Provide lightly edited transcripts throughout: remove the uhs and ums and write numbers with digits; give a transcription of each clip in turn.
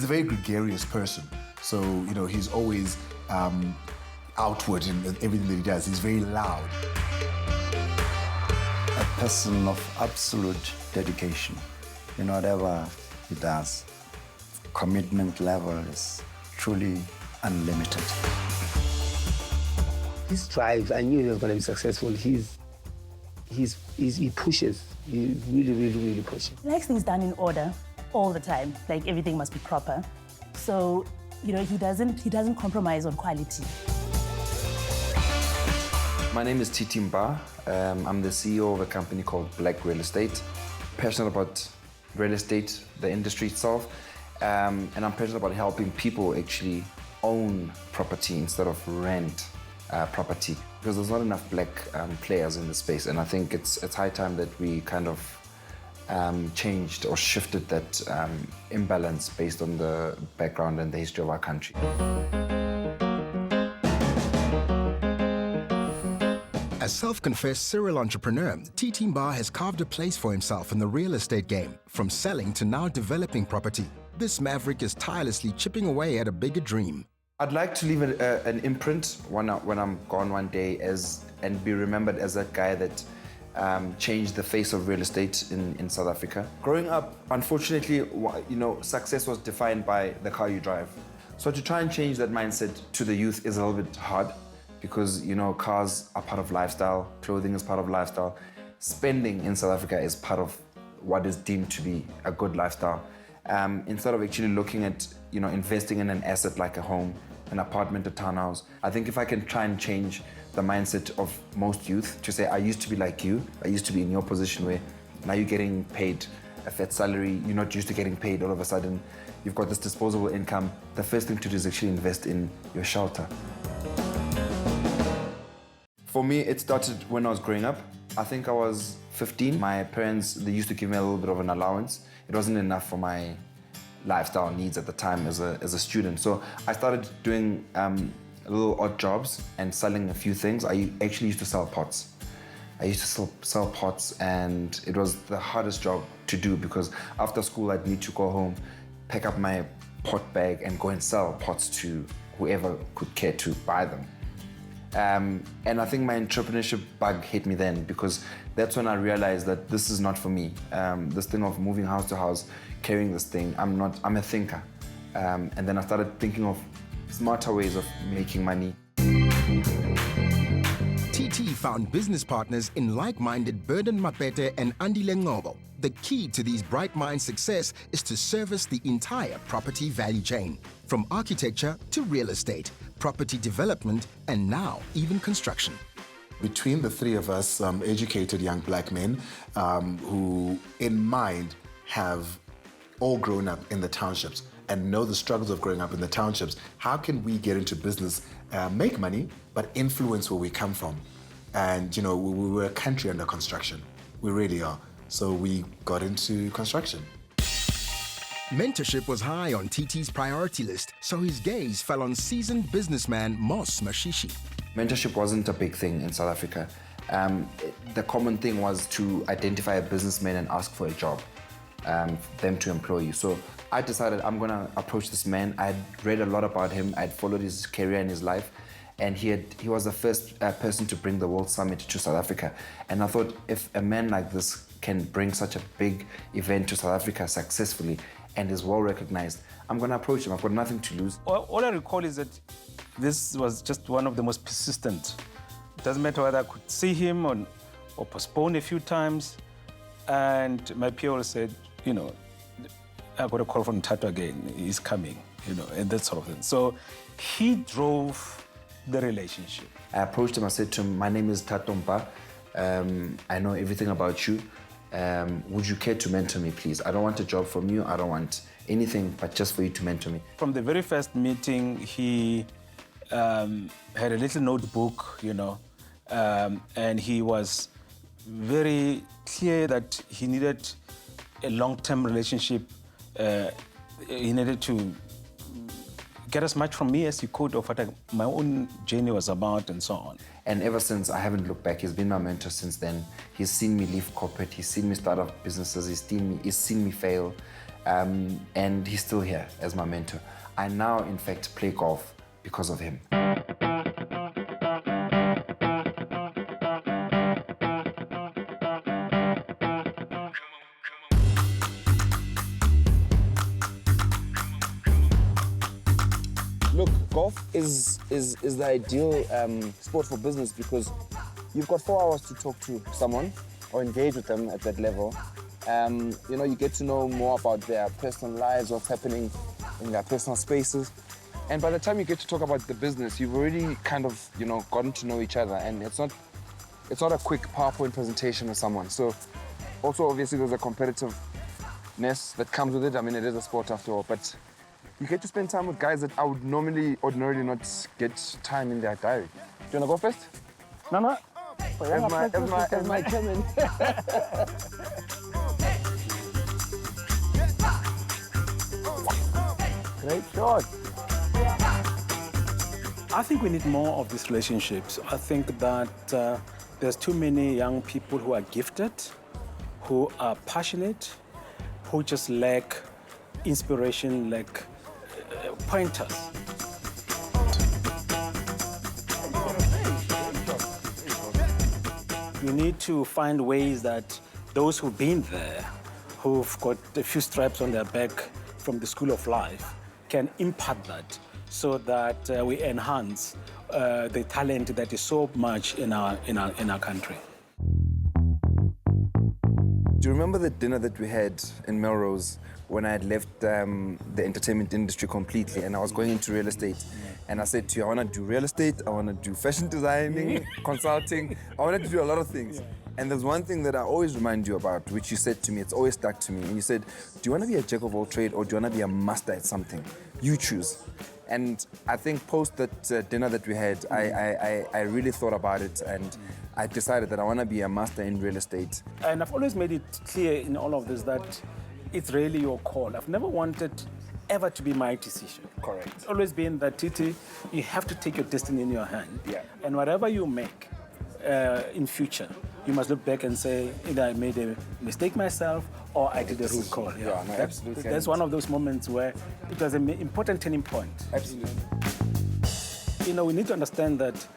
a very gregarious person. So, you know, he's always outward in everything that he does. He's very loud. A person of absolute dedication in whatever he does. Commitment level is truly unlimited. His drive, I knew he was going to be successful. He pushes. He really pushes. He likes things done in order all the time. Like everything must be proper. So, you know, he doesn't compromise on quality. My name is TT Mbha. I'm the CEO of a company called Black Real Estate. Passionate about real estate, the industry itself, and I'm passionate about helping people actually own property instead of rent property, because there's not enough black players in the space, and I think it's high time that we kind of changed or shifted that imbalance based on the background and the history of our country. As self-confessed serial entrepreneur, TT Mbha has carved a place for himself in the real estate game, from selling to now developing property. This maverick is tirelessly chipping away at a bigger dream. I'd like to leave an imprint when I'm gone one day and be remembered as that guy that changed the face of real estate in South Africa. Growing up, unfortunately, you know, success was defined by the car you drive. So to try and change that mindset to the youth is a little bit hard, because, you know, cars are part of lifestyle, clothing is part of lifestyle. Spending in South Africa is part of what is deemed to be a good lifestyle. Instead of actually looking at, you know, investing in an asset like a home, an apartment, a townhouse, I think if I can try and change the mindset of most youth to say, I used to be like you, I used to be in your position where now you're getting paid a fat salary, you're not used to getting paid, all of a sudden you've got this disposable income. The first thing to do is actually invest in your shelter. For me, it started when I was growing up. I think I was 15. My parents, they used to give me a little bit of an allowance. It wasn't enough for my lifestyle needs at the time as a student. So I started doing little odd jobs and selling a few things. I actually used to sell pots. I used to sell pots, and it was the hardest job to do, because after school I'd need to go home, pick up my pot bag and go and sell pots to whoever could care to buy them. And I think my entrepreneurship bug hit me then, because that's when I realized that this is not for me. This thing of moving house to house, carrying this thing, I'm a thinker. And then I started thinking of smarter ways of making money. TT found business partners in like-minded Burden Mapete and Andile Ngobo. The key to these bright minds' success is to service the entire property value chain, from architecture to real estate, property development, and now even construction. Between the three of us, educated young black men who, in mind, have all grown up in the townships and know the struggles of growing up in the townships, how can we get into business, make money, but influence where we come from? And, you know, we're a country under construction. We really are. So we got into construction. Mentorship was high on TT's priority list, so his gaze fell on seasoned businessman Mos Mashishi. Mentorship wasn't a big thing in South Africa. The common thing was to identify a businessman and ask for a job, them to employ you. So I decided I'm gonna approach this man. I'd read a lot about him. I'd followed his career and his life. And he was the first person to bring the World Summit to South Africa. And I thought, if a man like this can bring such a big event to South Africa successfully and is well recognized, I'm gonna approach him. I've got nothing to lose. All I recall is that this was just one of the most persistent. It doesn't matter whether I could see him or postpone a few times. And my PO said, you know, I got a call from Thato again, he's coming, you know, and that sort of thing. So he drove the relationship. I approached him, I said to him, my name is Thato Mbha. I know everything about you. Would you care to mentor me, please? I don't want a job from you. I don't want anything but just for you to mentor me. From the very first meeting, he had a little notebook, you know, and he was very clear that he needed a long-term relationship. He needed to get as much from me as he could of what my own journey was about and so on. And ever since, I haven't looked back. He's been my mentor since then. He's seen me leave corporate. He's seen me start up businesses. He's seen me fail. and he's still here as my mentor. I now, in fact, play golf because of him. Look, golf is the ideal sport for business because you've got 4 hours to talk to someone or engage with them at that level. You know, you get to know more about their personal lives, what's happening in their personal spaces. And by the time you get to talk about the business, you've already kind of, you know, gotten to know each other. And it's not a quick PowerPoint presentation with someone. So also, obviously, there's a competitiveness that comes with it. I mean, it is a sport after all, but you get to spend time with guys that I would ordinarily not get time in their diary. Do you want to go first? No. As my chairman. Great shot. I think we need more of these relationships. I think that there's too many young people who are gifted, who are passionate, who just lack inspiration, lack pointers. You need to find ways that those who've been there, who've got a few stripes on their back from the school of life, can impart that so that we enhance the talent that is so much in our country. Do you remember the dinner that we had in Melrose when I had left the entertainment industry completely and I was going into real estate? And I said to you, I want to do real estate, I want to do fashion designing, consulting, I wanted to do a lot of things. And there's one thing that I always remind you about, which you said to me, it's always stuck to me. And you said, do you want to be a jack of all trades or do you want to be a master at something? You choose. And I think post that dinner that we had, I really thought about it and I decided that I want to be a master in real estate. And I've always made it clear in all of this that it's really your call. I've never wanted ever to be my decision. Correct. It's always been that, TT, you have to take your destiny in your hand. Yeah. And whatever you make in future, you must look back and say, either I made a mistake myself or I did a root call. Yeah, no, absolutely. That's one of those moments where it was an important turning point. Absolutely. You know, we need to understand that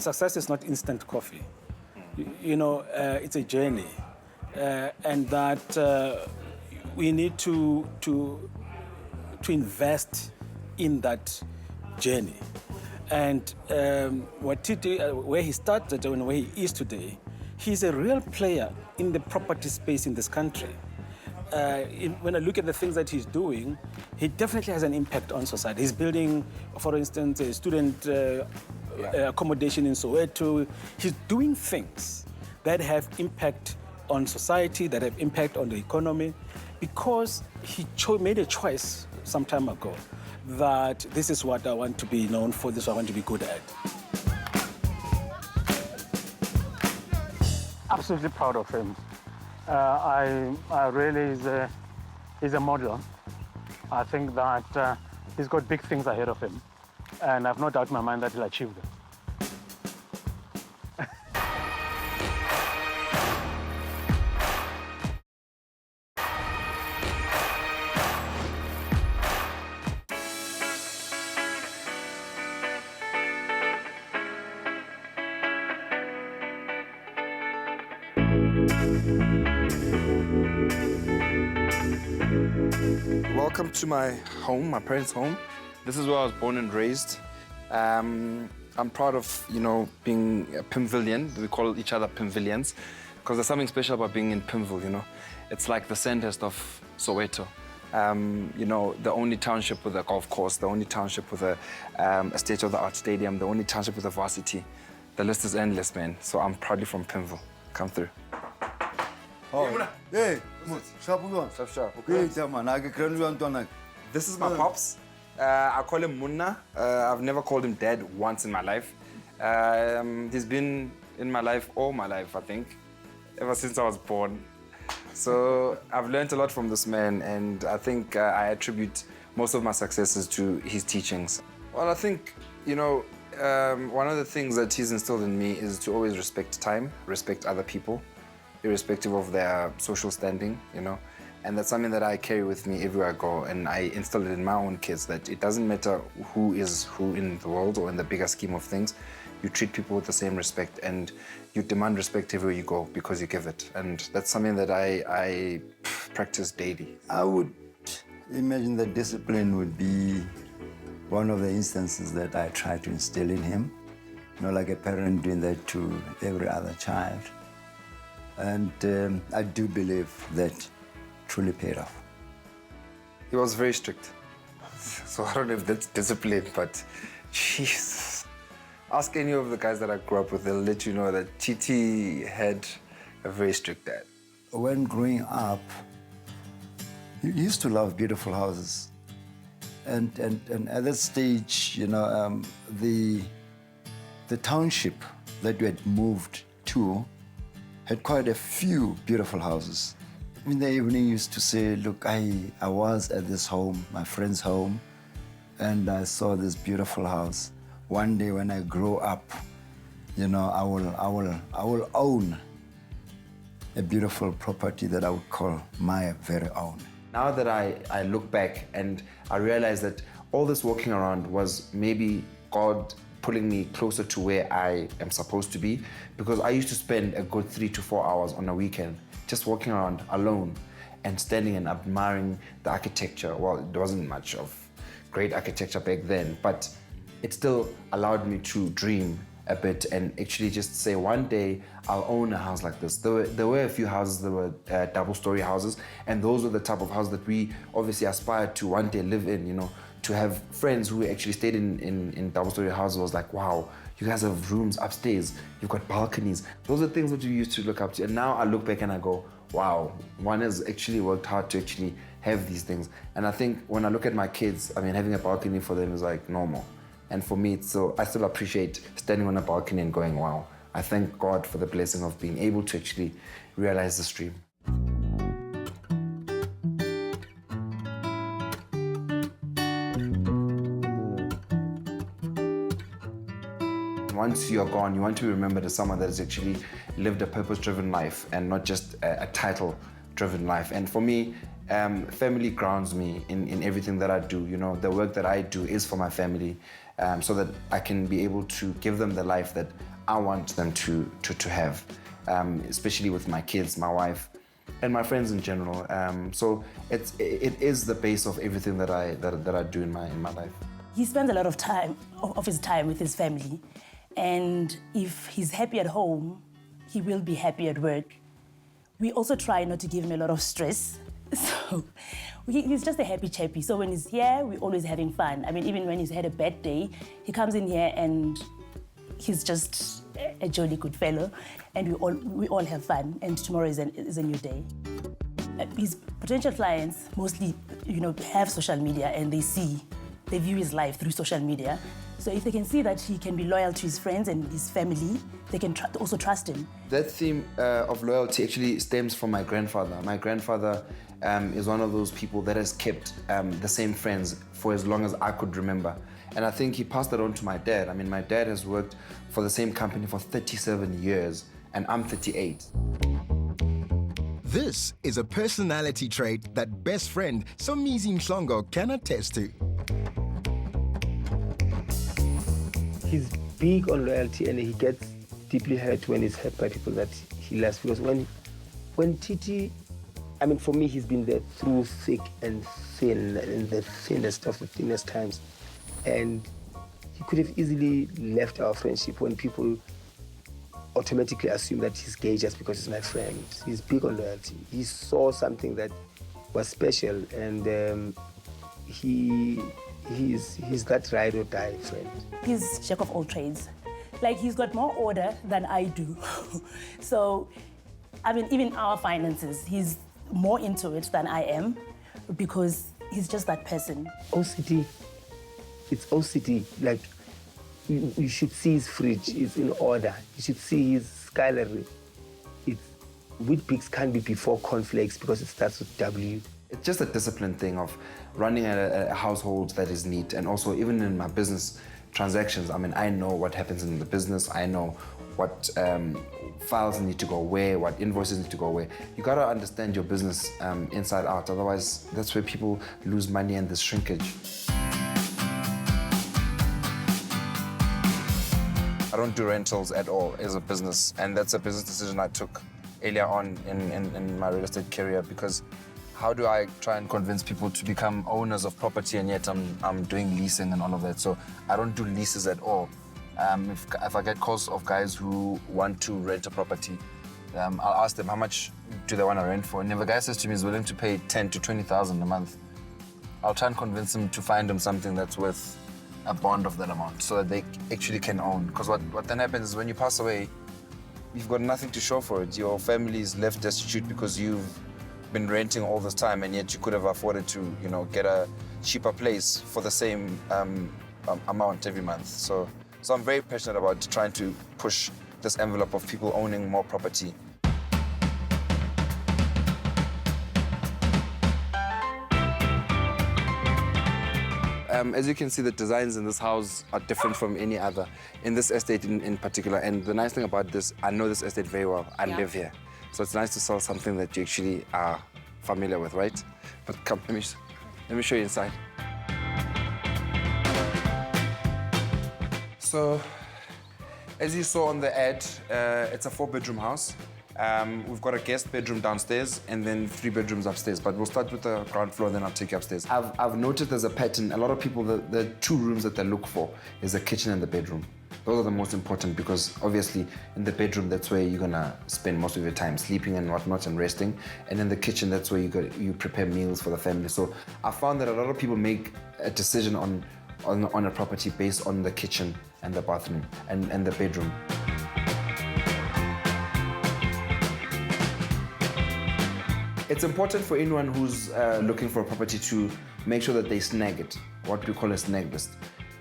success is not instant coffee. You know, it's a journey. And that we need to invest in that journey. And what TT, where he started and where he is today, he's a real player in the property space in this country. When I look at the things that he's doing, he definitely has an impact on society. He's building, for instance, a student accommodation in Soweto. He's doing things that have impact on society, that have impact on the economy, because he made a choice some time ago that this is what I want to be known for, this is what I want to be good at. Absolutely proud of him. I really is a model. I think that he's got big things ahead of him, and I've no doubt in my mind that he'll achieve them. Welcome to my home, my parents' home. This is where I was born and raised. I'm proud of, you know, being a Pimvillian. We call each other Pimvillians because there's something special about being in Pimville, you know. It's like the Sandhurst of Soweto. You know, the only township with a golf course, the only township with a state-of-the-art stadium, the only township with a varsity. The list is endless, man. So I'm proudly from Pimville. Come through. Oh, hey, sharp. This is my pops. I call him Munna. I've never called him dad once in my life. He's been in my life all my life, I think, ever since I was born. So I've learned a lot from this man, and I think I attribute most of my successes to his teachings. Well, I think, you know, one of the things that he's instilled in me is to always respect time, respect other people, irrespective of their social standing, you know. And that's something that I carry with me everywhere I go, and I instill it in my own kids, that it doesn't matter who is who in the world or in the bigger scheme of things. You treat people with the same respect, and you demand respect everywhere you go because you give it. And that's something that I practice daily. I would imagine that discipline would be one of the instances that I try to instill in him. Like a parent doing that to every other child. And I do believe that truly paid off. He was very strict. So I don't know if that's discipline, but Jesus. Ask any of the guys that I grew up with, they'll let you know that TT had a very strict dad. When growing up, he used to love beautiful houses. And at that stage, the township that we had moved to had quite a few beautiful houses. In the evening, he used to say, look, I was at this home, my friend's home, and I saw this beautiful house. One day when I grow up, I will own a beautiful property that I would call my very own. Now that I look back and I realize that all this walking around was maybe God pulling me closer to where I am supposed to be, because I used to spend a good 3 to 4 hours on a weekend just walking around alone and standing and admiring the architecture. Well, there wasn't much of great architecture back then, but it still allowed me to dream a bit and actually just say, one day I'll own a house like this. There were a few houses that were double-story houses, and those were the type of houses that we obviously aspired to one day live in, To have friends who actually stayed in double-story houses was like, wow, you guys have rooms upstairs, you've got balconies. Those are things that you used to look up to. And now I look back and I go, wow, one has actually worked hard to actually have these things. And I think when I look at my kids, having a balcony for them is like normal. And for me, I still appreciate standing on a balcony and going, wow, I thank God for the blessing of being able to actually realize this dream. Once you're gone, you want to be remembered as someone that has actually lived a purpose-driven life and not just a title-driven life. And for me, family grounds me in everything that I do. The work that I do is for my family, so that I can be able to give them the life that I want them to have, especially with my kids, my wife, and my friends in general. So it is the base of everything that I do in my life. He spends a lot of his time with his family, and if he's happy at home, he will be happy at work. We also try not to give him a lot of stress. So he's just a happy chappy. So when he's here, we're always having fun. Even when he's had a bad day, he comes in here and he's just a jolly good fellow, and we all have fun. And tomorrow is a new day. His potential clients mostly, have social media, and they view his life through social media. So if they can see that he can be loyal to his friends and his family, they can also trust him. That theme of loyalty actually stems from my grandfather. My grandfather is one of those people that has kept the same friends for as long as I could remember. And I think he passed that on to my dad. My dad has worked for the same company for 37 years, and I'm 38. This is a personality trait that best friend Somizi Mhlongo can attest to. He's big on loyalty, and he gets deeply hurt when he's hurt by people that he loves. Because when TT, for me, he's been there through thick and thin, in the thinnest of the thinnest times. And he could have easily left our friendship when people automatically assume that he's gay just because he's my friend. He's big on loyalty. He saw something that was special, and he's that ride or die friend. He's jack of all trades. He's got more order than I do. So, even our finances, he's more into it than I am, because he's just that person. OCD. It's OCD. You should see his fridge is in order. You should see his scullery. Weet-Bix can't be before cornflakes because it starts with W. It's just a discipline thing of running a household that is neat, and also even in my business transactions, I know what happens in the business. I know what files need to go where, what invoices need to go where. You gotta understand your business inside out, otherwise that's where people lose money and there's shrinkage. I don't do rentals at all as a business, and that's a business decision I took earlier on in my real estate career, because how do I try and convince people to become owners of property and yet I'm doing leasing and all of that? So I don't do leases at all. If I get calls of guys who want to rent a property, I'll ask them how much do they want to rent for, and if a guy says to me he's willing to pay 10 to 20,000 a month, I'll try and convince him to find him something that's worth a bond of that amount so that they actually can own. Because what then happens is when you pass away, you've got nothing to show for it. Your family is left destitute because you've been renting all this time, and yet you could have afforded to, you know, get a cheaper place for the same amount every month. So I'm very passionate about trying to push this envelope of people owning more property. As you can see, the designs in this house are different from any other, in this estate in particular. And the nice thing about this, I know this estate very well. I live here. So it's nice to sell something that you actually are familiar with, right? But come, let me show you inside. So, as you saw on the ad, it's a 4-bedroom house. We've got a guest bedroom downstairs and then 3 bedrooms upstairs. But we'll start with the ground floor, then I'll take you upstairs. I've noted there's a pattern. A lot of people, the 2 rooms that they look for is the kitchen and the bedroom. Those are the most important, because obviously in the bedroom, that's where you're gonna spend most of your time sleeping and whatnot and resting. And in the kitchen, that's where you prepare meals for the family. So I found that a lot of people make a decision on a property based on the kitchen and the bathroom and the bedroom. It's important for anyone who's looking for a property to make sure that they snag it, what we call a snag list.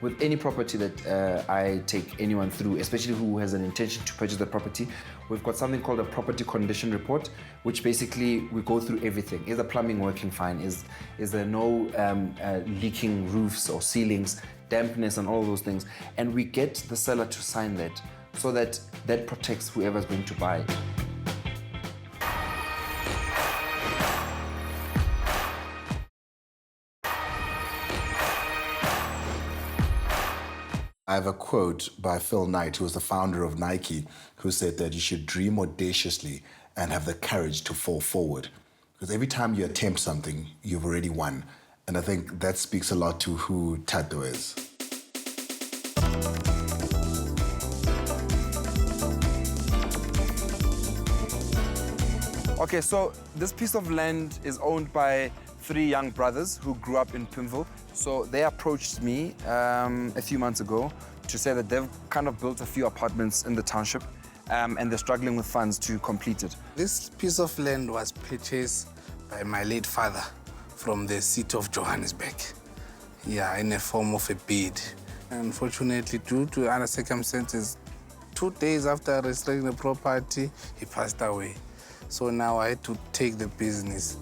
With any property that I take anyone through, especially who has an intention to purchase the property, we've got something called a property condition report, which basically we go through everything. Is the plumbing working fine? Is there no leaking roofs or ceilings, dampness and all those things? And we get the seller to sign that so that that protects whoever's going to buy it. I have a quote by Phil Knight, who was the founder of Nike, who said that you should dream audaciously and have the courage to fall forward. Because every time you attempt something, you've already won. And I think that speaks a lot to who Thato is. Okay, so this piece of land is owned by 3 young brothers who grew up in Pimville. So they approached me a few months ago to say that they've kind of built a few apartments in the township and they're struggling with funds to complete it. This piece of land was purchased by my late father from the city of Johannesburg. Yeah, in the form of a bid. Unfortunately, due to other circumstances, 2 days after registering the property, he passed away. So now I had to take the business.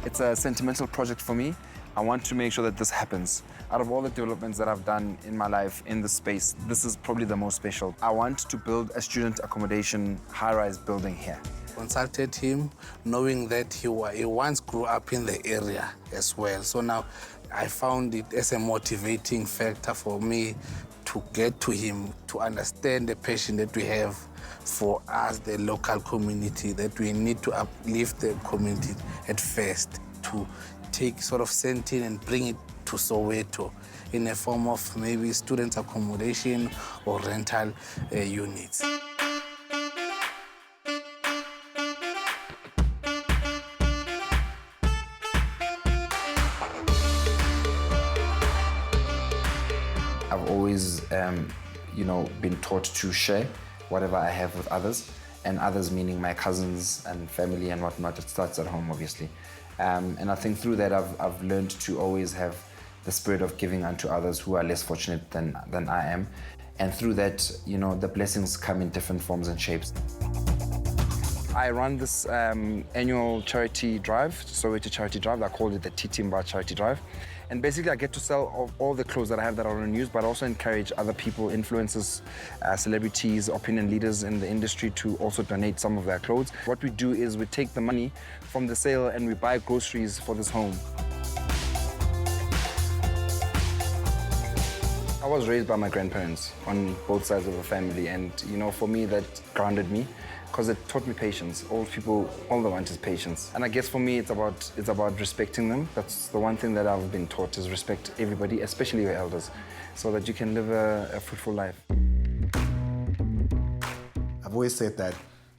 It's a sentimental project for me. I want to make sure that this happens. Out of all the developments that I've done in my life in this space, this is probably the most special. I want to build a student accommodation high-rise building here. Consulted him, knowing that he once grew up in the area as well. So now I found it as a motivating factor for me to get to him, to understand the passion that we have for us, the local community, that we need to uplift the community at first, to take sort of Sentin and bring it to Soweto in a form of maybe student accommodation or rental units. I've always, been taught to share whatever I have with others, and others meaning my cousins and family and whatnot. It starts at home, obviously. And I think through that, I've learned to always have the spirit of giving unto others who are less fortunate than I am. And through that, the blessings come in different forms and shapes. I run this annual charity drive, Soweto Charity Drive. I call it the TT Mbha Charity Drive. And basically I get to sell all the clothes that I have that are unused, but also encourage other people, influencers, celebrities, opinion leaders in the industry to also donate some of their clothes. What we do is we take the money from the sale and we buy groceries for this home. I was raised by my grandparents on both sides of the family, and for me that grounded me because it taught me patience. All they want is patience. And I guess for me it's about respecting them. That's the one thing that I've been taught, is respect everybody, especially your elders, so that you can live a fruitful life. I've always said that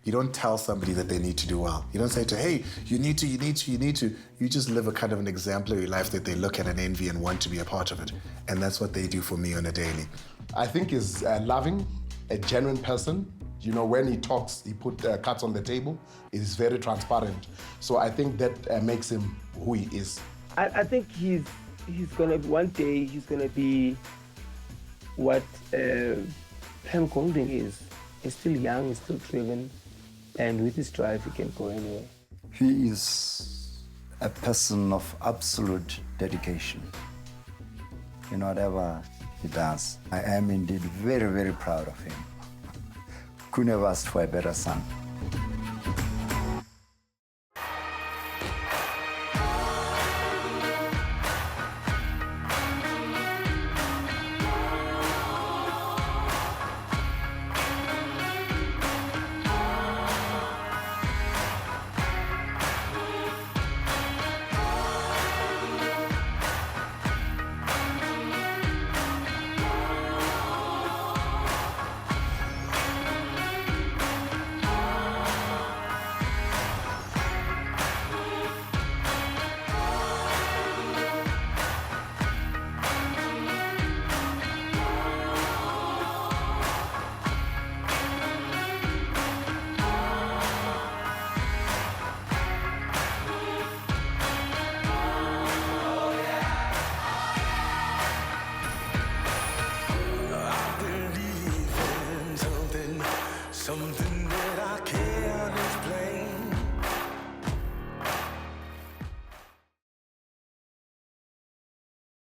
you don't tell somebody that they need to do well. You don't say to, hey, you need to. You just live a kind of an exemplary life that they look at and envy and want to be a part of it. And that's what they do for me on a daily. I think he's loving, a genuine person. When he talks, he put cards on the table. He's very transparent. So I think that makes him who he is. I think he's gonna, one day he's gonna be what Pam Golding is. He's still young, he's still driven, and with his drive he can go anywhere. He is a person of absolute dedication in whatever he does. I am indeed very, very proud of him. Couldn't have asked for a better son.